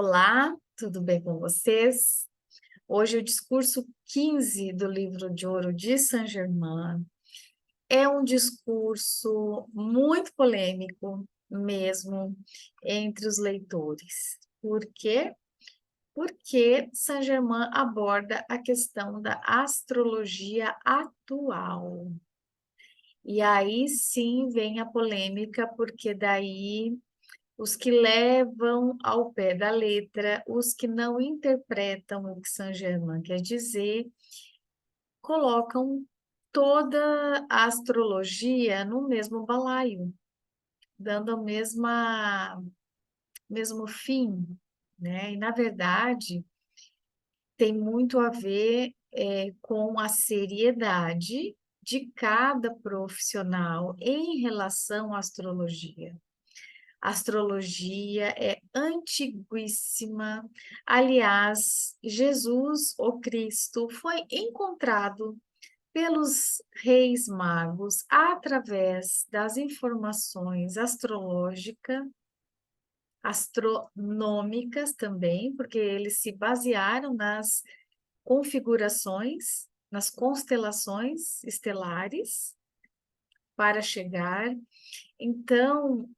Olá, tudo bem com vocês? Hoje o discurso 15 do livro de ouro de Saint-Germain é um discurso muito polêmico mesmo entre os leitores. Por quê? Porque Saint-Germain aborda a questão da astrologia atual. E aí sim vem a polêmica, porque daí os que levam ao pé da letra, os que não interpretam o que Saint-Germain quer dizer, colocam toda a astrologia no mesmo balaio, dando o mesmo fim, né? E, na verdade, tem muito a ver com a seriedade de cada profissional em relação à astrologia. A astrologia é antiguíssima. Aliás, Jesus, o Cristo, foi encontrado pelos reis magos através das informações astronômicas também, porque eles se basearam nas configurações, nas constelações estelares para chegar. Então,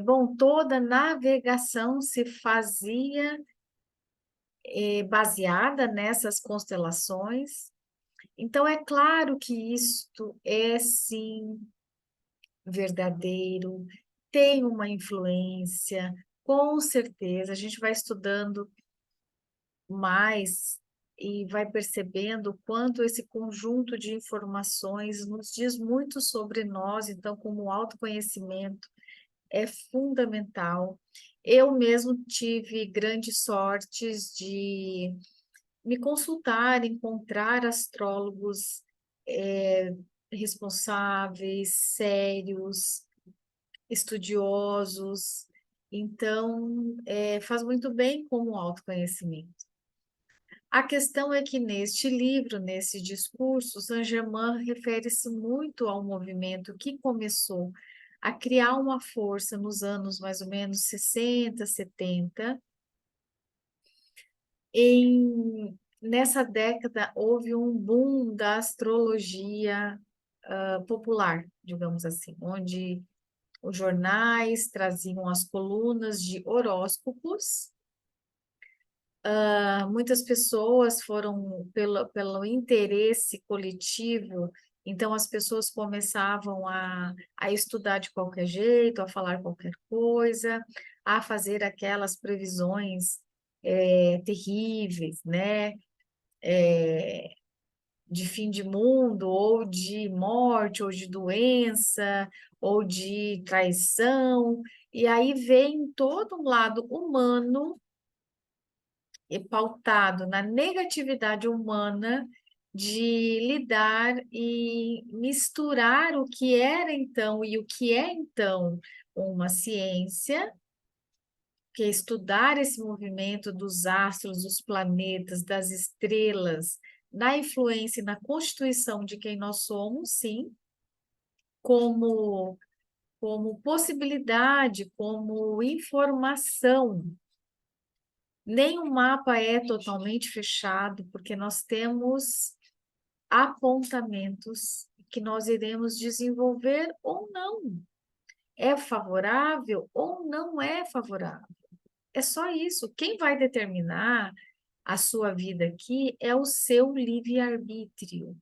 bom, toda navegação se fazia baseada nessas constelações. Então, é claro que isto é, sim, verdadeiro, tem uma influência, com certeza. A gente vai estudando mais e vai percebendo o quanto esse conjunto de informações nos diz muito sobre nós, então, como autoconhecimento é fundamental. Eu mesmo tive grandes sortes de me consultar, encontrar astrólogos responsáveis, sérios, estudiosos. Então, faz muito bem como autoconhecimento. A questão é que neste livro, nesse discurso, Saint-Germain refere-se muito ao movimento que começou a criar uma força nos anos mais ou menos 60, 70. Nessa década houve um boom da astrologia popular, digamos assim, onde os jornais traziam as colunas de horóscopos. Muitas pessoas foram pelo interesse coletivo, então as pessoas começavam a estudar de qualquer jeito, a falar qualquer coisa, a fazer aquelas previsões terríveis, né? De fim de mundo, ou de morte, ou de doença, ou de traição, e aí vem todo um lado humano e pautado na negatividade humana de lidar e misturar o que era então e o que é então uma ciência, que é estudar esse movimento dos astros, dos planetas, das estrelas, na influência e na constituição de quem nós somos, sim, como, como possibilidade, como informação. Nem o mapa é totalmente fechado, porque nós temos apontamentos que nós iremos desenvolver ou não. É favorável ou não é favorável. É só isso. Quem vai determinar a sua vida aqui é o seu livre-arbítrio.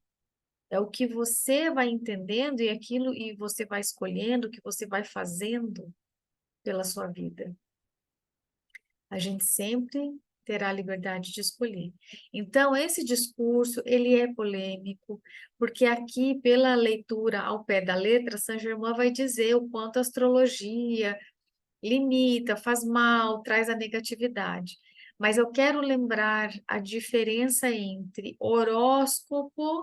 É o que você vai entendendo e você vai escolhendo, o que você vai fazendo pela sua vida. A gente sempre terá a liberdade de escolher. Então, esse discurso, ele é polêmico, porque aqui, pela leitura ao pé da letra, Saint-Germain vai dizer o quanto a astrologia limita, faz mal, traz a negatividade. Mas eu quero lembrar a diferença entre horóscopo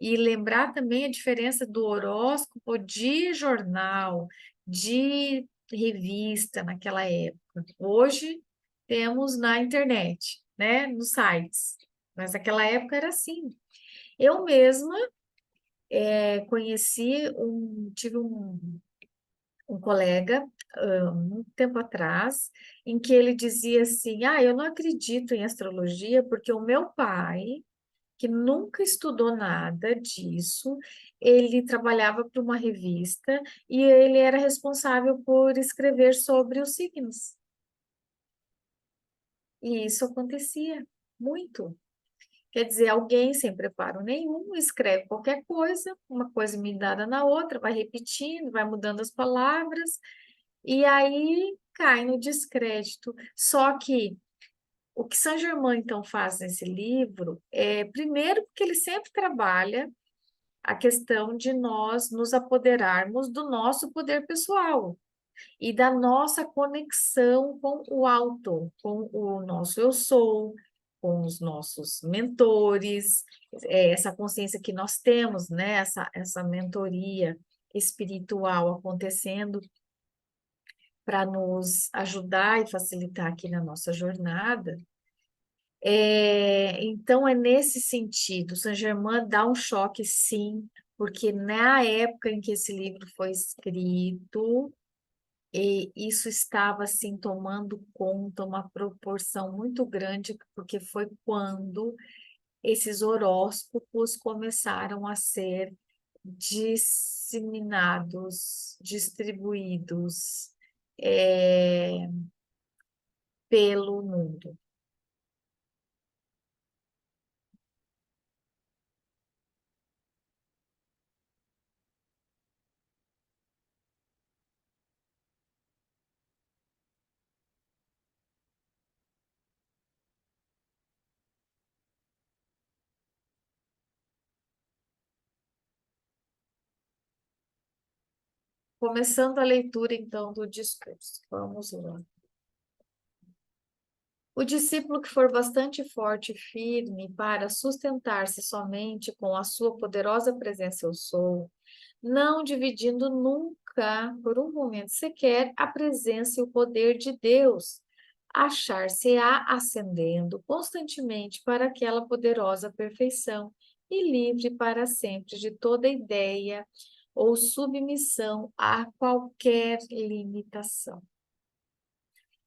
e lembrar também a diferença do horóscopo de jornal, de revista naquela época. Hoje temos na internet, né, nos sites, mas naquela época era assim. Eu mesma tive um colega, um tempo atrás, em que ele dizia assim: Ah, eu não acredito em astrologia porque o meu pai, que nunca estudou nada disso, ele trabalhava para uma revista e ele era responsável por escrever sobre os signos. E isso acontecia muito. Quer dizer, alguém sem preparo nenhum escreve qualquer coisa, uma coisa emendada na outra, vai repetindo, vai mudando as palavras, e aí cai no descrédito. Só que o que Saint-Germain, então, faz nesse livro é, primeiro, porque ele sempre trabalha a questão de nós nos apoderarmos do nosso poder pessoal e da nossa conexão com o alto, com o nosso eu sou, com os nossos mentores, essa consciência que nós temos, né? Essa mentoria espiritual acontecendo para nos ajudar e facilitar aqui na nossa jornada. Então, é nesse sentido, Saint-Germain dá um choque, sim, porque na época em que esse livro foi escrito, e isso estava assim tomando conta, uma proporção muito grande, porque foi quando esses horóscopos começaram a ser disseminados, distribuídos, é, pelo mundo. Começando a leitura, então, do discurso. Vamos lá. O discípulo que for bastante forte e firme para sustentar-se somente com a sua poderosa presença eu sou, não dividindo nunca, por um momento sequer, a presença e o poder de Deus, achar-se-á ascendendo constantemente para aquela poderosa perfeição e livre para sempre de toda ideia ou submissão a qualquer limitação.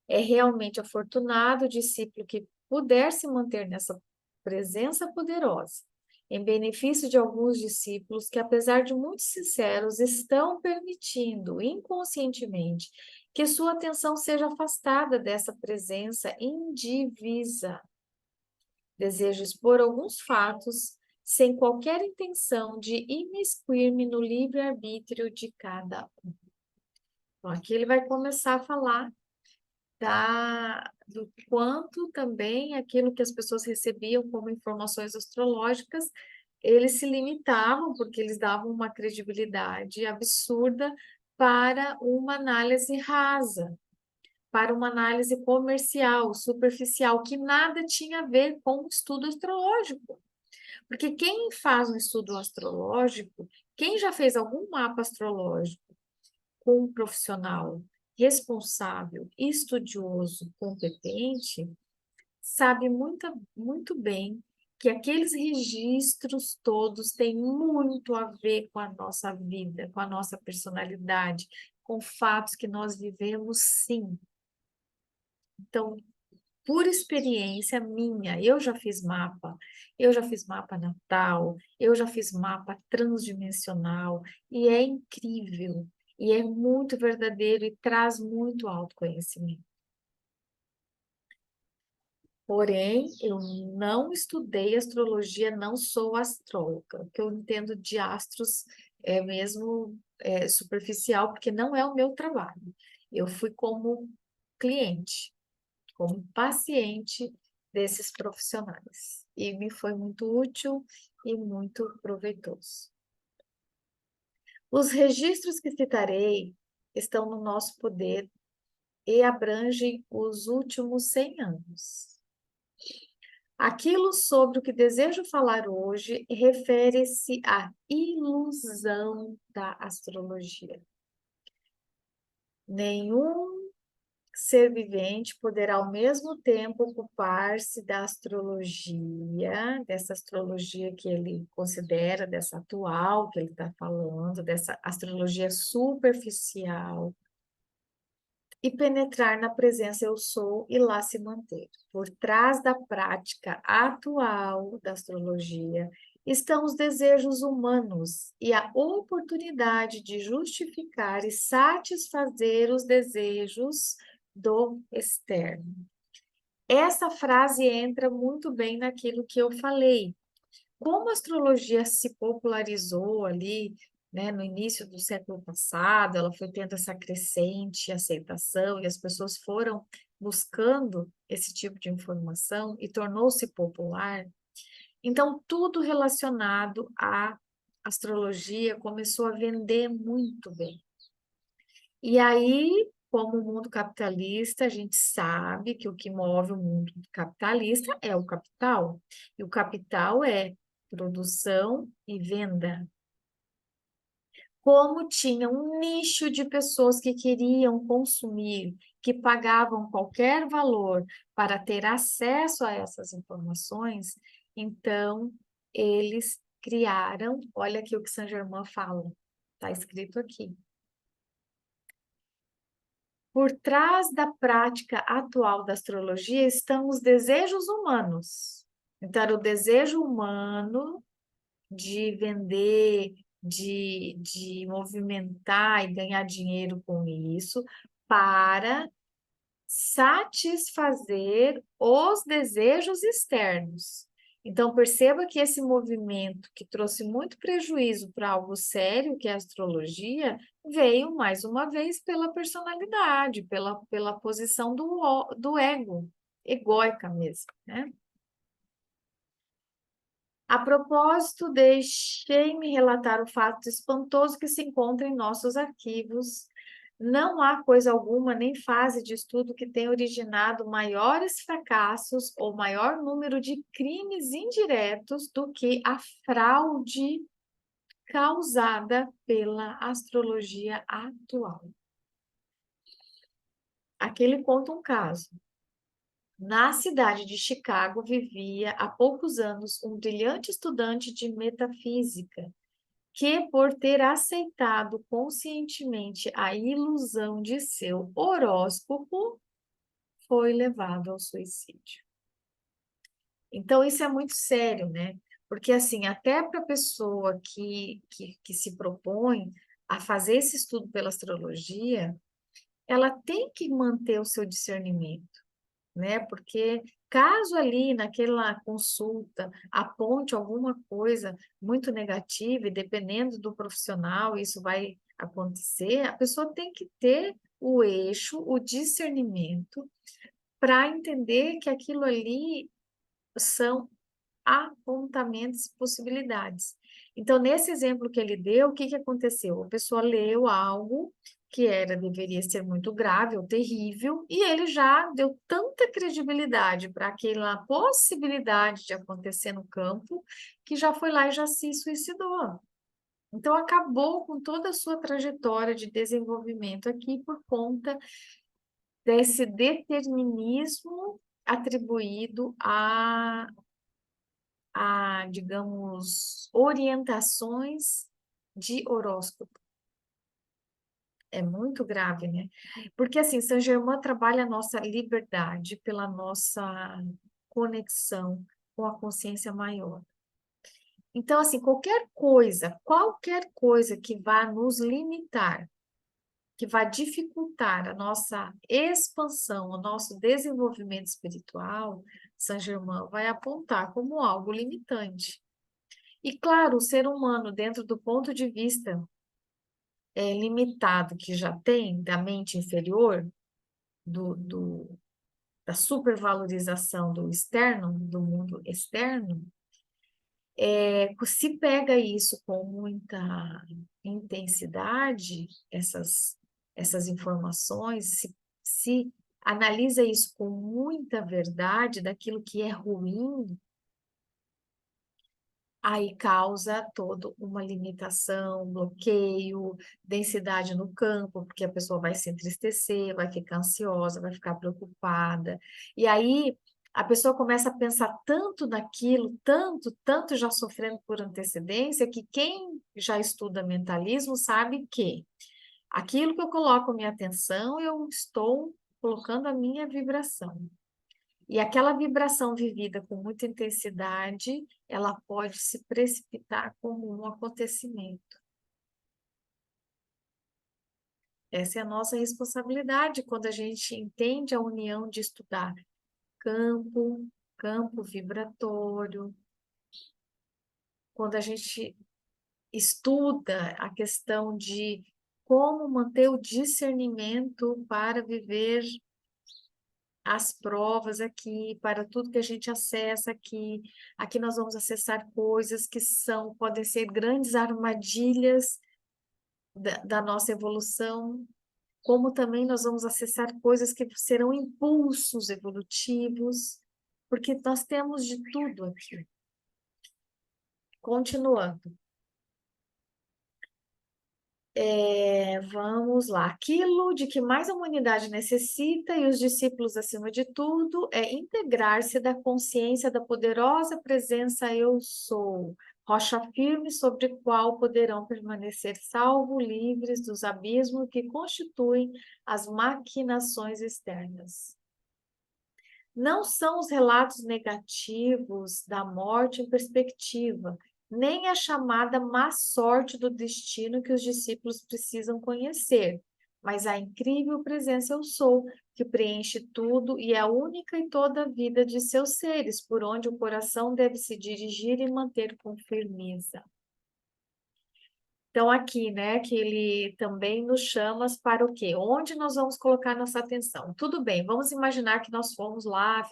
É realmente afortunado o discípulo que puder se manter nessa presença poderosa, em benefício de alguns discípulos que, apesar de muito sinceros, estão permitindo inconscientemente que sua atenção seja afastada dessa presença indivisa. Desejo expor alguns fatos sem qualquer intenção de imiscuir-me no livre-arbítrio de cada um. Então, aqui ele vai começar a falar do quanto também aquilo que as pessoas recebiam como informações astrológicas, eles se limitavam, porque eles davam uma credibilidade absurda para uma análise rasa, para uma análise comercial, superficial, que nada tinha a ver com o estudo astrológico. Porque quem faz um estudo astrológico, quem já fez algum mapa astrológico, com um profissional responsável, estudioso, competente, sabe muito bem que aqueles registros todos têm muito a ver com a nossa vida, com a nossa personalidade, com fatos que nós vivemos, sim. Então, por experiência minha, eu já fiz mapa natal, eu já fiz mapa transdimensional, e é incrível, e é muito verdadeiro e traz muito autoconhecimento. Porém, eu não estudei astrologia, não sou astróloga. O que eu entendo de astros é mesmo superficial, porque não é o meu trabalho. Eu fui como cliente, como paciente desses profissionais. E me foi muito útil e muito proveitoso. Os registros que citarei estão no nosso poder e abrangem os últimos 100 anos. Aquilo sobre o que desejo falar hoje refere-se à ilusão da astrologia. Nenhum ser vivente poderá ao mesmo tempo ocupar-se da astrologia, dessa astrologia que ele considera, dessa atual que ele está falando, dessa astrologia superficial, e penetrar na presença eu sou e lá se manter. Por trás da prática atual da astrologia estão os desejos humanos e a oportunidade de justificar e satisfazer os desejos do externo. Essa frase entra muito bem naquilo que eu falei. Como a astrologia se popularizou ali, né, no início do século passado, ela foi tendo essa crescente aceitação e as pessoas foram buscando esse tipo de informação e tornou-se popular. Então, tudo relacionado à astrologia começou a vender muito bem. E aí, como o mundo capitalista, a gente sabe que o que move o mundo capitalista é o capital. E o capital é produção e venda. Como tinha um nicho de pessoas que queriam consumir, que pagavam qualquer valor para ter acesso a essas informações, então eles criaram, olha aqui o que Saint-Germain fala, está escrito aqui. Por trás da prática atual da astrologia estão os desejos humanos. Então, era o desejo humano de vender, de movimentar e ganhar dinheiro com isso, para satisfazer os desejos externos. Então, perceba que esse movimento que trouxe muito prejuízo para algo sério, que é a astrologia, veio mais uma vez pela personalidade, pela posição do ego, egóica mesmo, né? A propósito, deixei-me relatar o fato espantoso que se encontra em nossos arquivos. Não há coisa alguma, nem fase de estudo que tenha originado maiores fracassos ou maior número de crimes indiretos do que a fraude causada pela astrologia atual. Aqui ele conta um caso. Na cidade de Chicago vivia há poucos anos um brilhante estudante de metafísica que, por ter aceitado conscientemente a ilusão de seu horóscopo, foi levado ao suicídio. Então, isso é muito sério, né? Porque, assim, até para a pessoa que se propõe a fazer esse estudo pela astrologia, ela tem que manter o seu discernimento, né? Porque caso ali naquela consulta aponte alguma coisa muito negativa, e dependendo do profissional, isso vai acontecer, a pessoa tem que ter o eixo, o discernimento, para entender que aquilo ali são apontamentos e possibilidades. Então, nesse exemplo que ele deu, o que que aconteceu? A pessoa leu algo que deveria ser muito grave ou terrível, e ele já deu tanta credibilidade para aquela possibilidade de acontecer no campo, que já foi lá e já se suicidou. Então, acabou com toda a sua trajetória de desenvolvimento aqui por conta desse determinismo atribuído digamos, orientações de horóscopo. É muito grave, né? Porque, assim, Saint-Germain trabalha a nossa liberdade pela nossa conexão com a consciência maior. Então, assim, qualquer coisa que vá nos limitar, que vá dificultar a nossa expansão, o nosso desenvolvimento espiritual, Saint-Germain vai apontar como algo limitante. E claro, o ser humano, dentro do ponto de vista limitado que já tem da mente inferior, da supervalorização do externo, do mundo externo, se pega isso com muita intensidade, essas informações, se analisa isso com muita verdade daquilo que é ruim, aí causa toda uma limitação, bloqueio, densidade no campo, porque a pessoa vai se entristecer, vai ficar ansiosa, vai ficar preocupada. E aí a pessoa começa a pensar tanto naquilo, tanto, tanto já sofrendo por antecedência, que quem já estuda mentalismo sabe que aquilo que eu coloco minha atenção, eu estou colocando a minha vibração. E aquela vibração vivida com muita intensidade, ela pode se precipitar como um acontecimento. Essa é a nossa responsabilidade quando a gente entende a união de estudar campo, campo vibratório, quando a gente estuda a questão de como manter o discernimento para viver as provas aqui, para tudo que a gente acessa aqui. Aqui nós vamos acessar coisas que podem ser grandes armadilhas da nossa evolução, como também nós vamos acessar coisas que serão impulsos evolutivos, porque nós temos de tudo aqui. Continuando. Vamos lá. Aquilo de que mais a humanidade necessita e os discípulos, acima de tudo, é integrar-se da consciência da poderosa presença Eu Sou, rocha firme sobre qual poderão permanecer salvos, livres dos abismos que constituem as maquinações externas. Não são os relatos negativos da morte em perspectiva, nem a chamada má sorte do destino que os discípulos precisam conhecer, mas a incrível presença Eu Sou, que preenche tudo e é a única e toda a vida de seus seres, por onde o coração deve se dirigir e manter com firmeza. Então, aqui, né, que ele também nos chama para o quê? Onde nós vamos colocar nossa atenção? Tudo bem, vamos imaginar que nós fomos lá,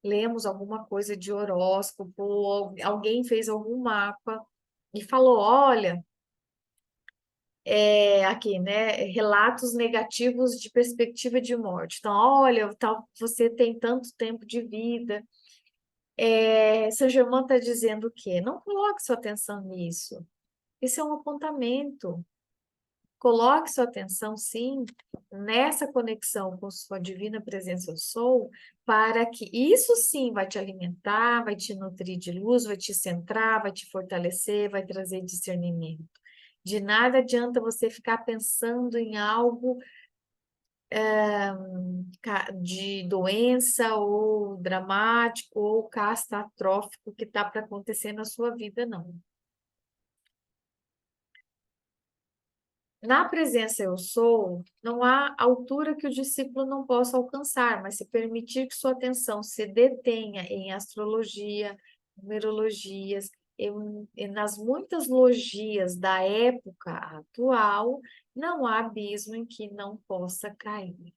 lemos alguma coisa de horóscopo, ou alguém fez algum mapa e falou, olha, aqui, né, relatos negativos de perspectiva de morte. Então, olha, você tem tanto tempo de vida. São Germain está dizendo o quê? Não coloque sua atenção nisso. Isso é um apontamento. Coloque sua atenção, sim, nessa conexão com sua divina presença Eu Sou, para que isso sim vai te alimentar, vai te nutrir de luz, vai te centrar, vai te fortalecer, vai trazer discernimento. De nada adianta você ficar pensando em algo de doença ou dramático ou catastrófico que está para acontecer na sua vida, não. Na presença Eu Sou, não há altura que o discípulo não possa alcançar, mas se permitir que sua atenção se detenha em astrologia, numerologias, e nas muitas logias da época atual, não há abismo em que não possa cair.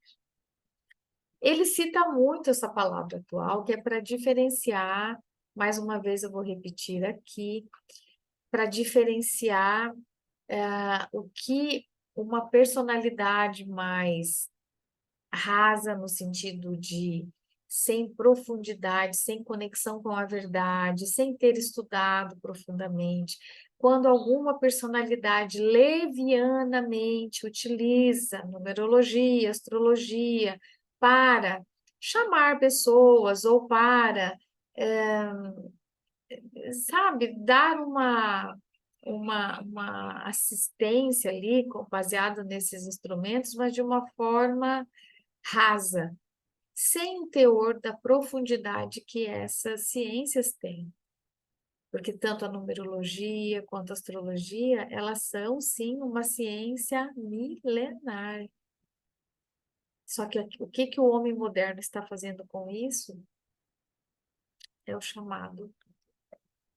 Ele cita muito essa palavra atual, que é para diferenciar, mais uma vez eu vou repetir aqui, para diferenciar o que uma personalidade mais rasa, no sentido de sem profundidade, sem conexão com a verdade, sem ter estudado profundamente, quando alguma personalidade levianamente utiliza numerologia, astrologia para chamar pessoas ou para, sabe, dar uma assistência ali, baseada nesses instrumentos, mas de uma forma rasa, sem o teor da profundidade que essas ciências têm. Porque tanto a numerologia quanto a astrologia, elas são, sim, uma ciência milenar. Só que o que que o homem moderno está fazendo com isso é o chamado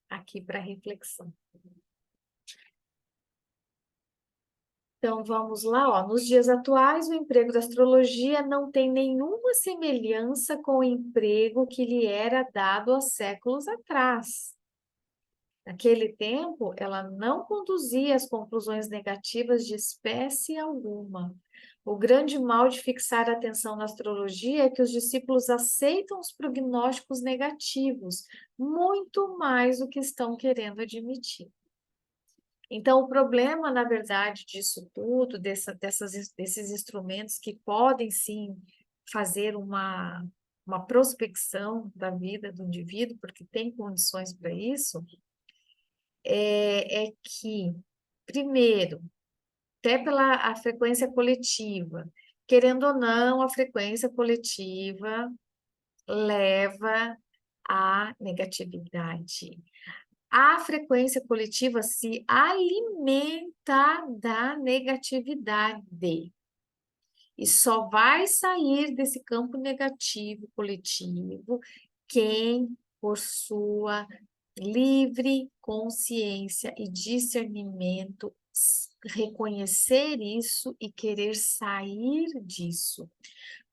aqui para reflexão. Então, vamos lá, ó. Nos dias atuais, o emprego da astrologia não tem nenhuma semelhança com o emprego que lhe era dado há séculos atrás. Naquele tempo, ela não conduzia às conclusões negativas de espécie alguma. O grande mal de fixar a atenção na astrologia é que os discípulos aceitam os prognósticos negativos, muito mais do que estão querendo admitir. Então, o problema, na verdade, disso tudo, desses instrumentos que podem sim fazer uma prospecção da vida do indivíduo, porque tem condições para isso, é que, primeiro, até pela a frequência coletiva, querendo ou não, a frequência coletiva leva à negatividade. A frequência coletiva se alimenta da negatividade e só vai sair desse campo negativo coletivo quem, por sua livre consciência e discernimento, reconhecer isso e querer sair disso,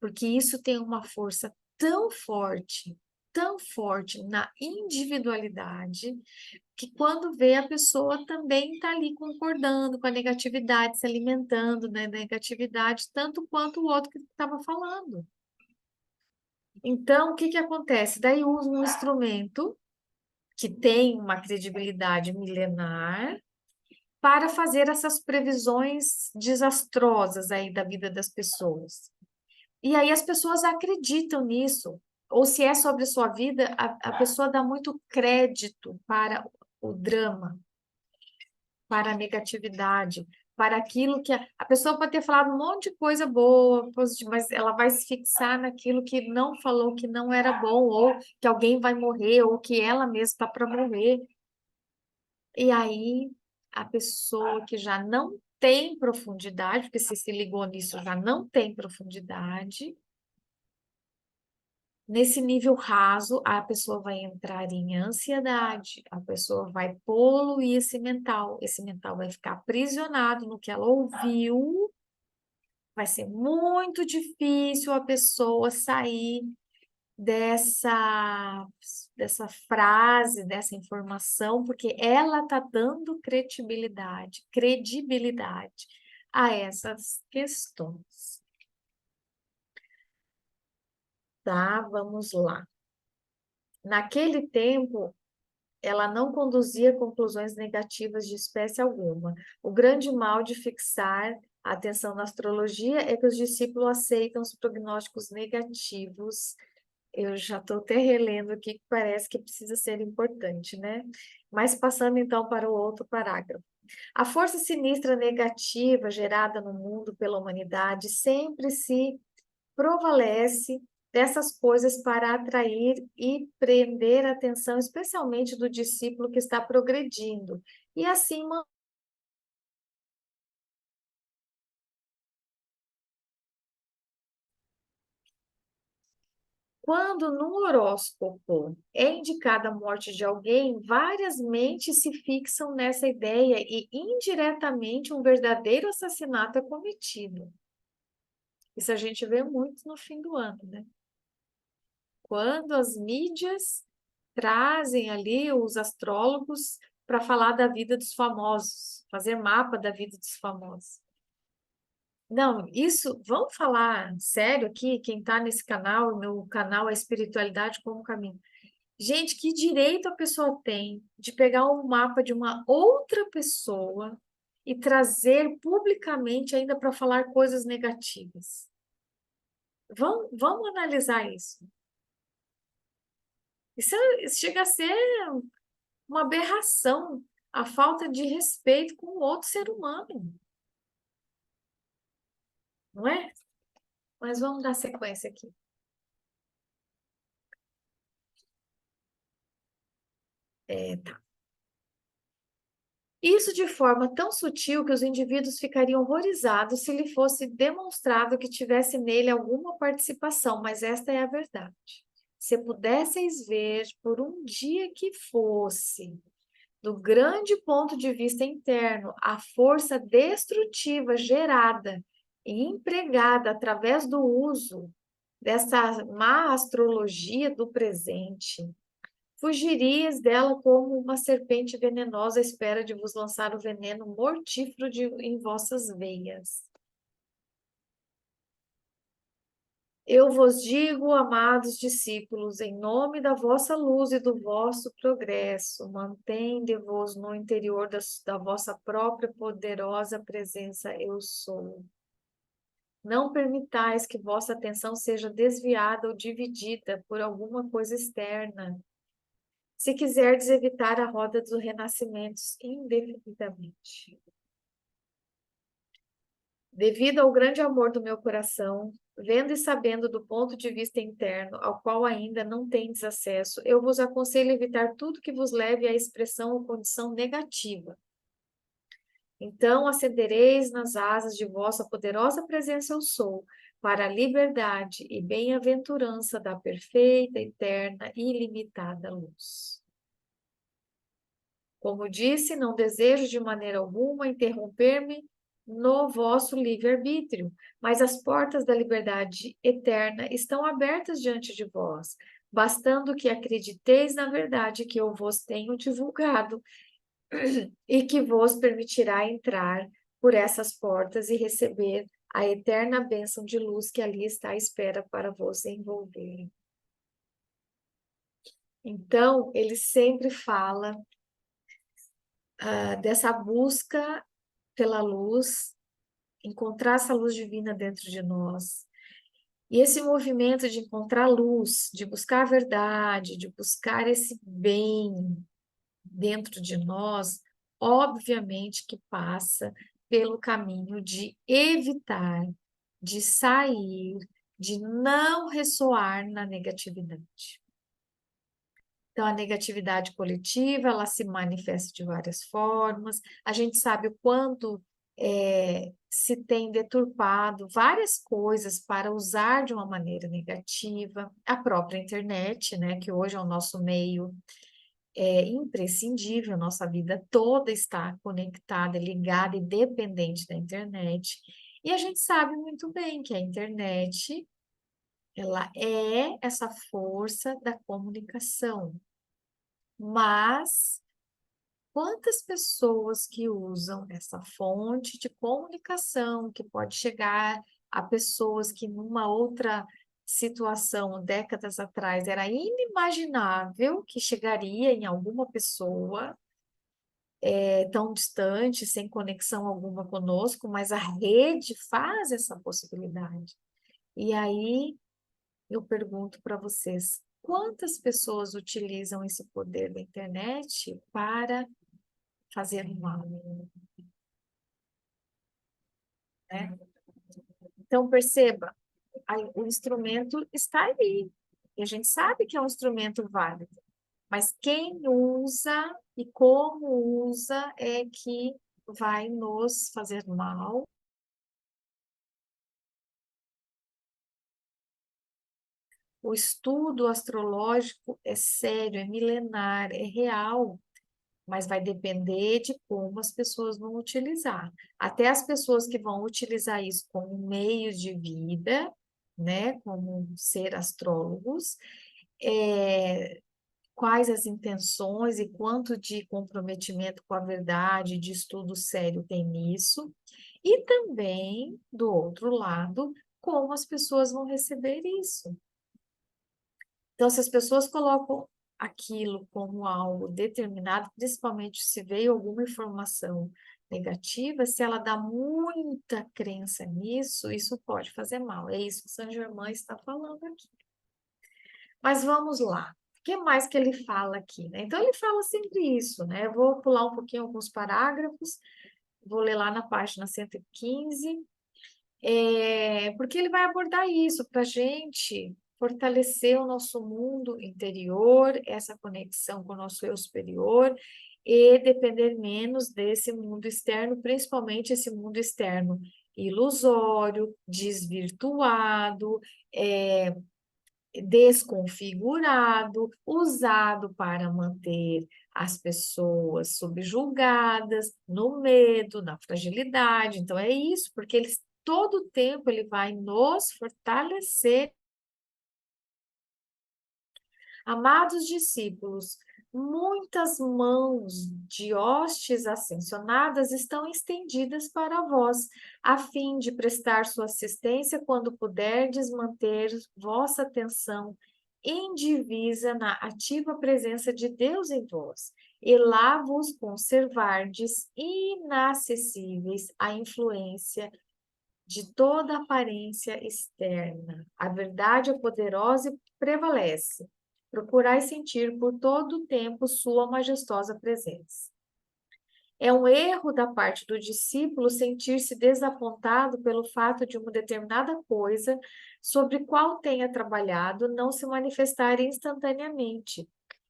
porque isso tem uma força tão forte na individualidade, que quando vê a pessoa também está ali concordando com a negatividade, se alimentando da negatividade, tanto quanto o outro que estava falando. Então, o que que acontece? Daí usa um instrumento que tem uma credibilidade milenar para fazer essas previsões desastrosas aí da vida das pessoas. E aí as pessoas acreditam nisso. Ou se é sobre sua vida, a pessoa dá muito crédito para o drama, para a negatividade, para aquilo que a pessoa pode ter falado um monte de coisa boa, positiva, mas ela vai se fixar naquilo que não falou, que não era bom, ou que alguém vai morrer, ou que ela mesma está para morrer. E aí a pessoa que já não tem profundidade, porque se ligou nisso já não tem profundidade, nesse nível raso, a pessoa vai entrar em ansiedade, a pessoa vai poluir esse mental vai ficar aprisionado no que ela ouviu, vai ser muito difícil a pessoa sair dessa frase, dessa informação, porque ela está dando credibilidade a essas questões. Tá, vamos lá. Naquele tempo, ela não conduzia conclusões negativas de espécie alguma. O grande mal de fixar a atenção na astrologia é que os discípulos aceitam os prognósticos negativos. Eu já estou até relendo aqui, que parece que precisa ser importante, né? Mas passando então para o outro parágrafo. A força sinistra negativa gerada no mundo pela humanidade sempre se prevalece dessas coisas para atrair e prender a atenção, especialmente do discípulo que está progredindo, e assim quando no horóscopo é indicada a morte de alguém, várias mentes se fixam nessa ideia e indiretamente um verdadeiro assassinato é cometido. Isso a gente vê muito no fim do ano, né? Quando as mídias trazem ali os astrólogos para falar da vida dos famosos, fazer mapa da vida dos famosos. Não, isso, vamos falar sério aqui, quem está nesse canal, meu canal é Espiritualidade como Caminho. Gente, que direito a pessoa tem de pegar um mapa de uma outra pessoa e trazer publicamente ainda para falar coisas negativas? Vamos analisar isso. Isso chega a ser uma aberração, a falta de respeito com o outro ser humano, não é? Mas vamos dar sequência aqui. Tá. Isso de forma tão sutil que os indivíduos ficariam horrorizados se lhe fosse demonstrado que tivesse nele alguma participação, mas esta é a verdade. Se pudesseis ver por um dia que fosse, do grande ponto de vista interno, a força destrutiva gerada e empregada através do uso dessa má astrologia do presente, Fugirias dela como uma serpente venenosa à espera de vos lançar o veneno mortífero em vossas veias. Eu vos digo, amados discípulos, em nome da vossa luz e do vosso progresso, mantende-vos no interior da vossa própria poderosa presença, eu sou. Não permitais que vossa atenção seja desviada ou dividida por alguma coisa externa. Se quiserdes evitar a roda dos renascimentos indefinidamente. Devido ao grande amor do meu coração, vendo e sabendo do ponto de vista interno, ao qual ainda não tendes acesso, eu vos aconselho evitar tudo que vos leve à expressão ou condição negativa. Então ascendereis nas asas de vossa poderosa presença eu sou, para a liberdade e bem-aventurança da perfeita, eterna e ilimitada luz. Como disse, não desejo de maneira alguma interromper-me no vosso livre-arbítrio, mas as portas da liberdade eterna estão abertas diante de vós, bastando que acrediteis na verdade que eu vos tenho divulgado e que vos permitirá entrar por essas portas e receber a eterna bênção de luz que ali está à espera para vos envolver. Então, ele sempre fala dessa busca pela luz, encontrar essa luz divina dentro de nós. E esse movimento de encontrar luz, de buscar a verdade, de buscar esse bem dentro de nós, obviamente que passa pelo caminho de evitar, de sair, de não ressoar na negatividade. Então, a negatividade coletiva, ela se manifesta de várias formas. A gente sabe o quanto se tem deturpado várias coisas para usar de uma maneira negativa. A própria internet, né, que hoje é o nosso meio imprescindível, nossa vida toda está conectada, ligada e dependente da internet. E a gente sabe muito bem que a internet, ela é essa força da comunicação. Mas quantas pessoas que usam essa fonte de comunicação, que pode chegar a pessoas que numa outra situação, décadas atrás, era inimaginável que chegaria em alguma pessoa tão distante, sem conexão alguma conosco, mas a rede faz essa possibilidade. E aí eu pergunto para vocês, quantas pessoas utilizam esse poder da internet para fazer mal, né? Então, perceba, o instrumento está ali. E a gente sabe que é um instrumento válido. Mas quem usa e como usa é que vai nos fazer mal. O estudo astrológico é sério, é milenar, é real, mas vai depender de como as pessoas vão utilizar. Até as pessoas que vão utilizar isso como meio de vida, né, como ser astrólogos, quais as intenções e quanto de comprometimento com a verdade, de estudo sério tem nisso, e também, do outro lado, como as pessoas vão receber isso. Então, se as pessoas colocam aquilo como algo determinado, principalmente se veio alguma informação negativa, se ela dá muita crença nisso, isso pode fazer mal. É isso que Saint Germain está falando aqui. Mas vamos lá. O que mais que ele fala aqui, né? Então, ele fala sempre isso, né? Eu vou pular um pouquinho alguns parágrafos, vou ler lá na página 115, porque ele vai abordar isso para a gente fortalecer o nosso mundo interior, essa conexão com o nosso eu superior e depender menos desse mundo externo, principalmente esse mundo externo ilusório, desvirtuado, desconfigurado, usado para manter as pessoas subjugadas, no medo, na fragilidade. Então é isso, porque eles todo o tempo ele vai nos fortalecer Amados discípulos, muitas mãos de hostes ascensionadas estão estendidas para vós, a fim de prestar sua assistência quando puderdes manter vossa atenção indivisa na ativa presença de Deus em vós, e lá vos conservardes inacessíveis à influência de toda aparência externa. A verdade é poderosa e prevalece. Procurai sentir por todo o tempo sua majestosa presença. É um erro da parte do discípulo sentir-se desapontado pelo fato de uma determinada coisa sobre qual tenha trabalhado não se manifestar instantaneamente.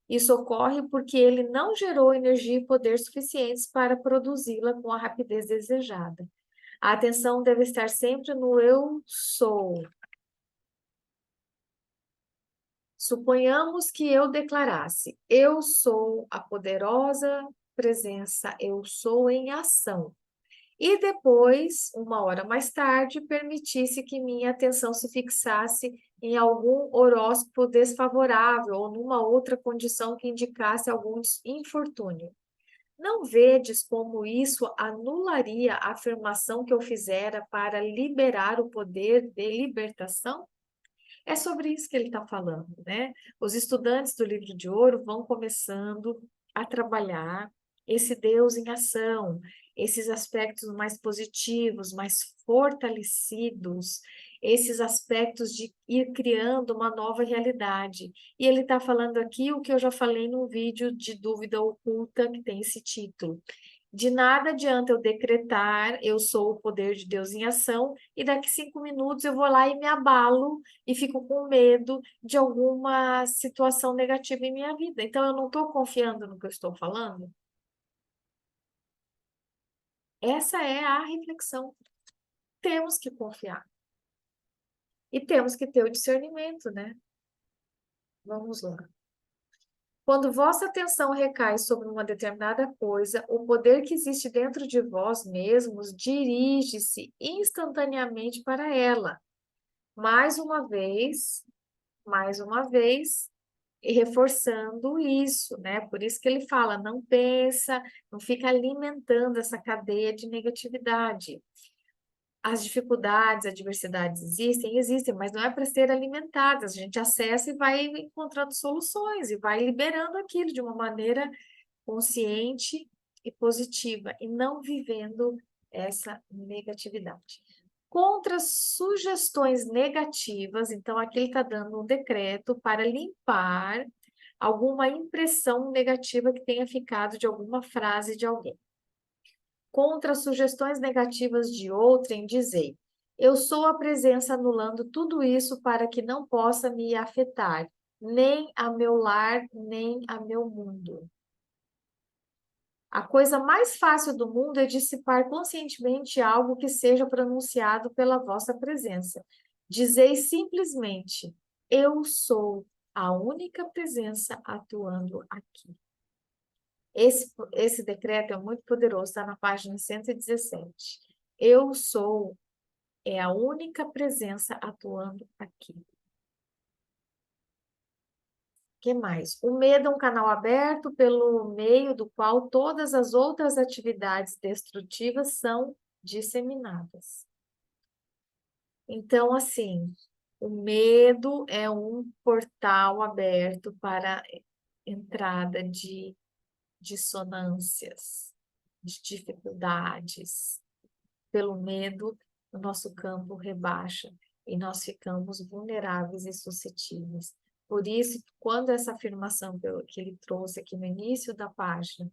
Isso ocorre porque ele não gerou energia e poder suficientes para produzi-la com a rapidez desejada. A atenção deve estar sempre no eu sou. Suponhamos que eu declarasse: eu sou a poderosa presença, eu sou em ação. E depois, uma hora mais tarde, permitisse que minha atenção se fixasse em algum horóscopo desfavorável ou numa outra condição que indicasse algum infortúnio. Não vedes como isso anularia a afirmação que eu fizera para liberar o poder de libertação? É sobre isso que ele está falando, né? Os estudantes do Livro de Ouro vão começando a trabalhar esse Deus em ação, esses aspectos mais positivos, mais fortalecidos, esses aspectos de ir criando uma nova realidade. E ele está falando aqui o que eu já falei no vídeo de dúvida oculta, que tem esse título. De nada adianta eu decretar, eu sou o poder de Deus em ação, e daqui 5 minutos eu vou lá e me abalo e fico com medo de alguma situação negativa em minha vida. Então, eu não estou confiando no que eu estou falando. Essa é a reflexão. Temos que confiar. E temos que ter o discernimento, né? Vamos lá. Quando vossa atenção recai sobre uma determinada coisa, o poder que existe dentro de vós mesmos dirige-se instantaneamente para ela. Mais uma vez, e reforçando isso, né? Por isso que ele fala, não pensa, não fica alimentando essa cadeia de negatividade. As dificuldades, adversidades existem, mas não é para ser alimentadas. A gente acessa e vai encontrando soluções e vai liberando aquilo de uma maneira consciente e positiva, e não vivendo essa negatividade. Contra sugestões negativas, então aqui ele está dando um decreto para limpar alguma impressão negativa que tenha ficado de alguma frase de alguém. Contra sugestões negativas de outrem, dizei: eu sou a presença anulando tudo isso para que não possa me afetar, nem a meu lar, nem a meu mundo. A coisa mais fácil do mundo é dissipar conscientemente algo que seja pronunciado pela vossa presença. Dizei simplesmente: eu sou a única presença atuando aqui. Esse decreto é muito poderoso, está na página 117. Eu sou é a única presença atuando aqui. Que mais? O medo é um canal aberto pelo meio do qual todas as outras atividades destrutivas são disseminadas. Então, assim, o medo é um portal aberto para entrada de dissonâncias, de dificuldades. Pelo medo, o nosso campo rebaixa e nós ficamos vulneráveis e suscetíveis. Por isso, quando essa afirmação que ele trouxe aqui no início da página,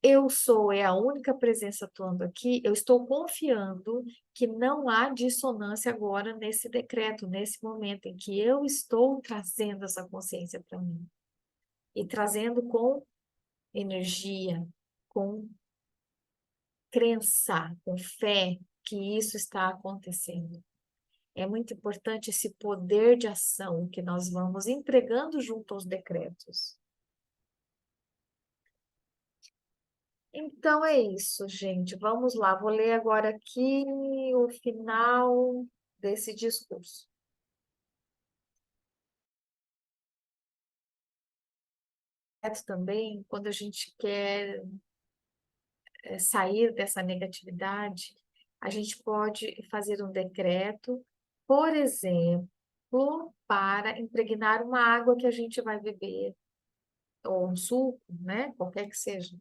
eu sou é a única presença atuando aqui, eu estou confiando que não há dissonância agora nesse decreto, nesse momento em que eu estou trazendo essa consciência para mim. E trazendo com energia, com crença, com fé que isso está acontecendo. É muito importante esse poder de ação que nós vamos entregando junto aos decretos. Então é isso, gente. Vamos lá, vou ler agora aqui o final desse discurso. também, quando a gente quer sair dessa negatividade, a gente pode fazer um decreto, por exemplo, para impregnar uma água que a gente vai beber, ou um suco, né? Qualquer que seja.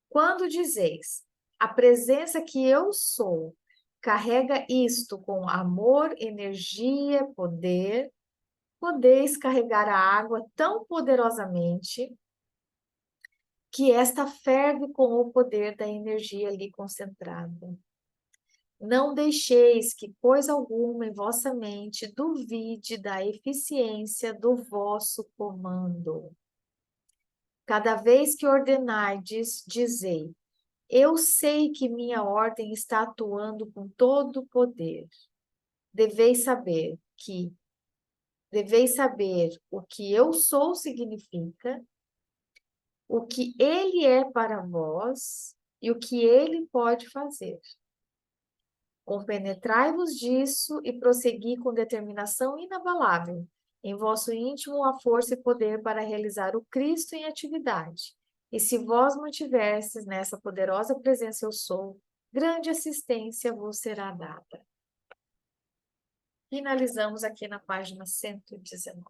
Quando dizeis, a presença que eu sou carrega isto com amor, energia, poder, podeis carregar a água tão poderosamente que esta ferve com o poder da energia ali concentrada. Não deixeis que coisa alguma em vossa mente duvide da eficiência do vosso comando. Cada vez que ordenardes, dizei: eu sei que minha ordem está atuando com todo o poder. Deveis saber que, deveis saber o que eu sou significa, o que ele é para vós e o que ele pode fazer. Compenetrai-vos disso e prossegui com determinação inabalável, em vosso íntimo a força e poder para realizar o Cristo em atividade. E se vós mantiverstes nessa poderosa presença eu sou, grande assistência vos será dada. Finalizamos aqui na página 119.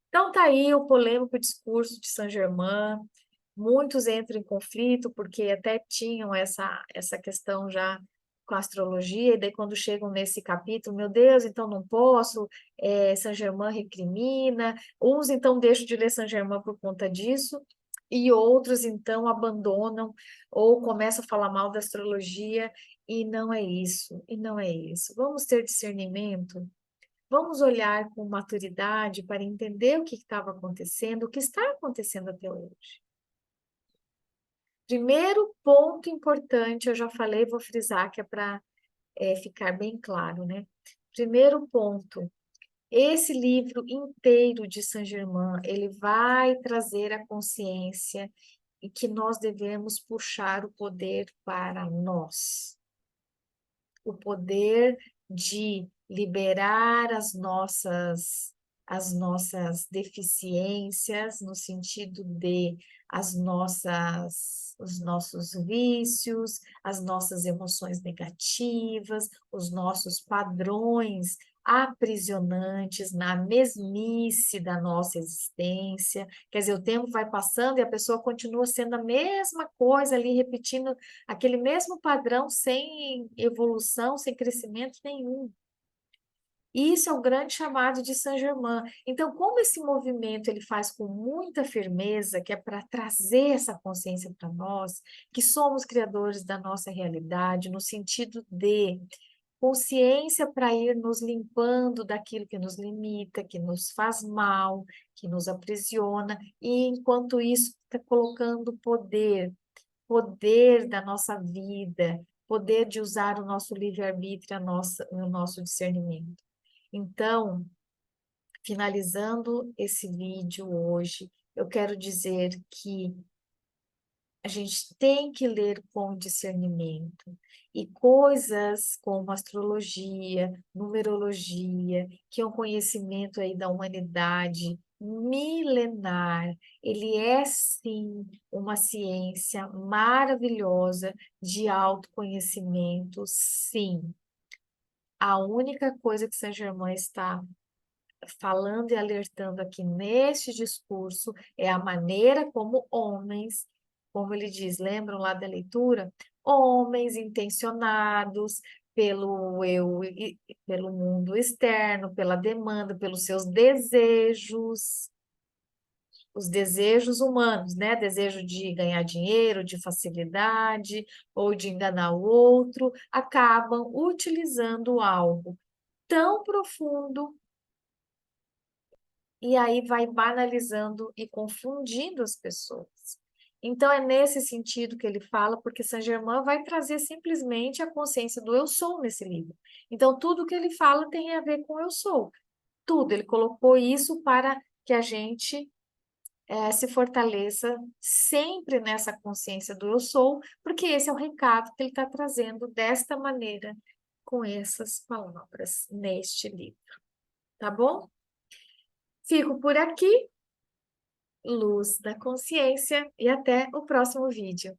Então tá aí o polêmico discurso de Saint-Germain. Muitos entram em conflito porque até tinham essa questão já com a astrologia, e daí quando chegam nesse capítulo, meu Deus, então não posso, Saint-Germain recrimina, uns então deixam de ler Saint-Germain por conta disso, e outros então abandonam ou começam a falar mal da astrologia, e não é isso, e não é isso. Vamos ter discernimento, vamos olhar com maturidade para entender o que estava acontecendo, o que está acontecendo até hoje. Primeiro ponto importante, eu já falei, vou frisar, que é para ficar bem claro, né? Primeiro ponto, esse livro inteiro de Saint-Germain, ele vai trazer a consciência e que nós devemos puxar o poder para nós. O poder de liberar as nossas deficiências, no sentido de os nossos vícios, as nossas emoções negativas, os nossos padrões aprisionantes na mesmice da nossa existência. Quer dizer, o tempo vai passando e a pessoa continua sendo a mesma coisa ali, repetindo aquele mesmo padrão sem evolução, sem crescimento nenhum. Isso é o grande chamado de Saint-Germain. Então, como esse movimento ele faz com muita firmeza, que é para trazer essa consciência para nós, que somos criadores da nossa realidade, no sentido de consciência para ir nos limpando daquilo que nos limita, que nos faz mal, que nos aprisiona, e enquanto isso, está colocando poder da nossa vida, poder de usar o nosso livre-arbítrio, o nosso discernimento. Então, finalizando esse vídeo hoje, eu quero dizer que a gente tem que ler com discernimento. E coisas como astrologia, numerologia, que é um conhecimento aí da humanidade milenar, ele é sim uma ciência maravilhosa de autoconhecimento, sim. A única coisa que Saint-Germain está falando e alertando aqui neste discurso é a maneira como homens, como ele diz, lembram lá da leitura? Homens intencionados pelo eu, pelo mundo externo, pela demanda, pelos seus desejos, os desejos humanos, né? Desejo de ganhar dinheiro, de facilidade ou de enganar o outro, acabam utilizando algo tão profundo e aí vai banalizando e confundindo as pessoas. Então, é nesse sentido que ele fala, porque Saint-Germain vai trazer simplesmente a consciência do eu sou nesse livro. Então, tudo que ele fala tem a ver com eu sou. Tudo. Ele colocou isso para que a gente se fortaleça sempre nessa consciência do eu sou, porque esse é o recado que ele está trazendo desta maneira, com essas palavras, neste livro. Tá bom? Fico por aqui. luz da consciência e até o próximo vídeo.